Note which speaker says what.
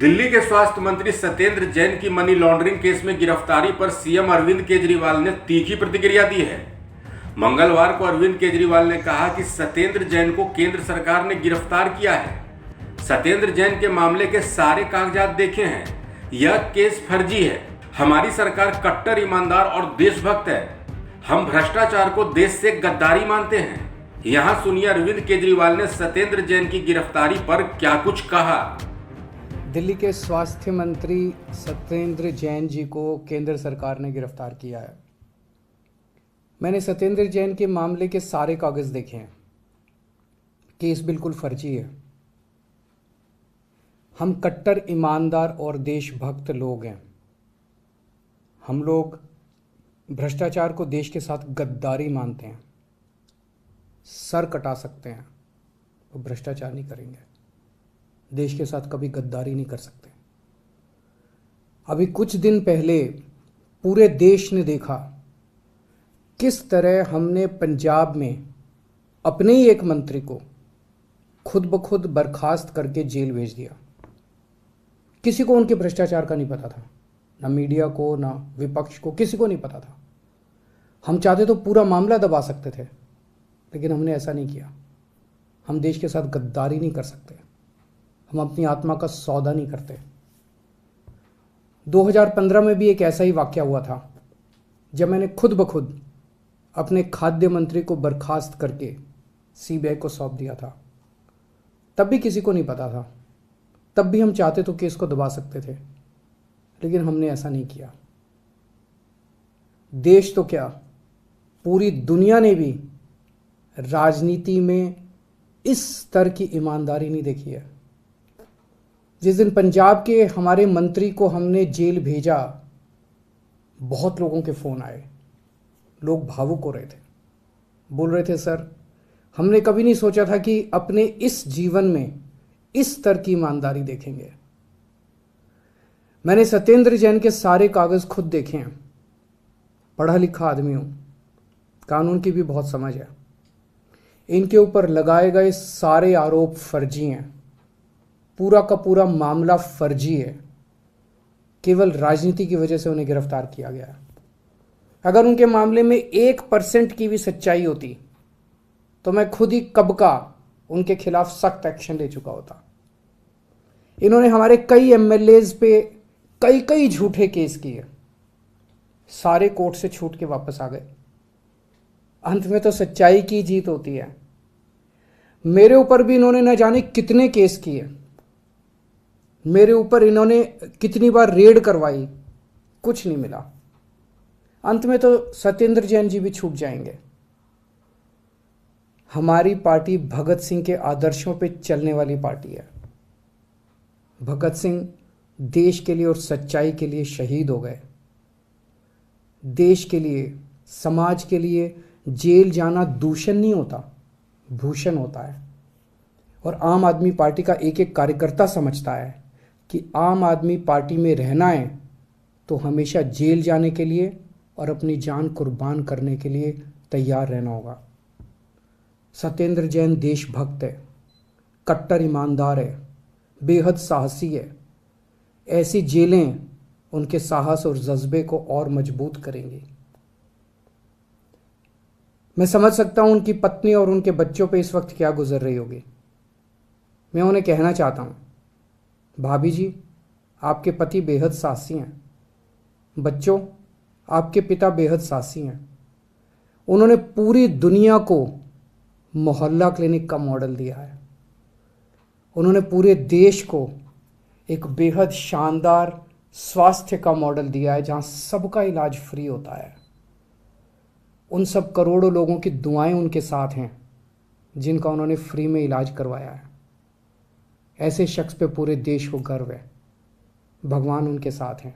Speaker 1: दिल्ली के स्वास्थ्य मंत्री सत्येंद्र जैन की मनी लॉन्ड्रिंग केस में गिरफ्तारी पर सीएम अरविंद केजरीवाल ने तीखी प्रतिक्रिया दी है। मंगलवार को अरविंद केजरीवाल ने कहा कि सत्येंद्र जैन को केंद्र सरकार ने गिरफ्तार किया है। सत्येंद्र जैन के मामले के सारे कागजात देखे हैं। यह केस फर्जी है। हमारी सरकार कट्टर ईमानदार और देशभक्त है। हम भ्रष्टाचार को देश से गद्दारी मानते हैं। यहाँ सुनिए अरविंद केजरीवाल ने सत्येंद्र जैन की गिरफ्तारी पर क्या कुछ कहा।
Speaker 2: दिल्ली के स्वास्थ्य मंत्री सत्येंद्र जैन जी को केंद्र सरकार ने गिरफ्तार किया है। मैंने सत्येंद्र जैन के मामले के सारे कागज देखे हैं। केस बिल्कुल फर्जी है। हम कट्टर ईमानदार और देशभक्त लोग हैं। हम लोग भ्रष्टाचार को देश के साथ गद्दारी मानते हैं। सर कटा सकते हैं, वो भ्रष्टाचार नहीं करेंगे। देश के साथ कभी गद्दारी नहीं कर सकते। अभी कुछ दिन पहले पूरे देश ने देखा किस तरह हमने पंजाब में अपने ही एक मंत्री को खुद ब खुद बर्खास्त करके जेल भेज दिया। किसी को उनके भ्रष्टाचार का नहीं पता था, ना मीडिया को ना विपक्ष को, किसी को नहीं पता था। हम चाहते तो पूरा मामला दबा सकते थे, लेकिन हमने ऐसा नहीं किया। हम देश के साथ गद्दारी नहीं कर सकते। हम अपनी आत्मा का सौदा नहीं करते। 2015 में भी एक ऐसा ही वाकया हुआ था, जब मैंने खुद ब खुद अपने खाद्य मंत्री को बर्खास्त करके सीबीआई को सौंप दिया था। तब भी किसी को नहीं पता था। तब भी हम चाहते तो केस को दबा सकते थे, लेकिन हमने ऐसा नहीं किया। देश तो क्या, पूरी दुनिया ने भी राजनीति में इस स्तर की ईमानदारी नहीं देखी है। जिस दिन पंजाब के हमारे मंत्री को हमने जेल भेजा, बहुत लोगों के फ़ोन आए। लोग भावुक हो रहे थे, बोल रहे थे, सर हमने कभी नहीं सोचा था कि अपने इस जीवन में इस स्तर की ईमानदारी देखेंगे। मैंने सत्येंद्र जैन के सारे कागज़ खुद देखे हैं। पढ़ा लिखा आदमी हूँ, कानून की भी बहुत समझ है। इनके ऊपर लगाए गए सारे आरोप फर्जी हैं। पूरा का पूरा मामला फर्जी है। केवल राजनीति की वजह से उन्हें गिरफ्तार किया गया है। अगर उनके मामले में 1% की भी सच्चाई होती तो मैं खुद ही कब का उनके खिलाफ सख्त एक्शन ले चुका होता। इन्होंने हमारे कई एमएलएज पे कई झूठे केस किए। सारे कोर्ट से छूट के वापस आ गए। अंत में तो सच्चाई की जीत होती है। मेरे ऊपर भी इन्होंने न जाने कितने केस किए। मेरे ऊपर इन्होंने कितनी बार रेड करवाई, कुछ नहीं मिला। अंत में तो सत्येंद्र जैन जी भी छूट जाएंगे। हमारी पार्टी भगत सिंह के आदर्शों पे चलने वाली पार्टी है। भगत सिंह देश के लिए और सच्चाई के लिए शहीद हो गए। देश के लिए, समाज के लिए जेल जाना दूषण नहीं होता, भूषण होता है। और आम आदमी पार्टी का एक एक कार्यकर्ता समझता है कि आम आदमी पार्टी में रहना है तो हमेशा जेल जाने के लिए और अपनी जान कुर्बान करने के लिए तैयार रहना होगा। सत्येंद्र जैन देशभक्त है, कट्टर ईमानदार है, बेहद साहसी है। ऐसी जेलें उनके साहस और जज्बे को और मजबूत करेंगी। मैं समझ सकता हूं उनकी पत्नी और उनके बच्चों पे इस वक्त क्या गुजर रही होगी। मैं उन्हें कहना चाहता हूं, भाभी जी आपके पति बेहद साहसी हैं। बच्चों, आपके पिता बेहद साहसी हैं। उन्होंने पूरी दुनिया को मोहल्ला क्लिनिक का मॉडल दिया है। उन्होंने पूरे देश को एक बेहद शानदार स्वास्थ्य का मॉडल दिया है, जहां सबका इलाज फ्री होता है। उन सब करोड़ों लोगों की दुआएं उनके साथ हैं जिनका उन्होंने फ्री में इलाज करवाया है। ऐसे शख्स पे पूरे देश को गर्व है। भगवान उनके साथ हैं।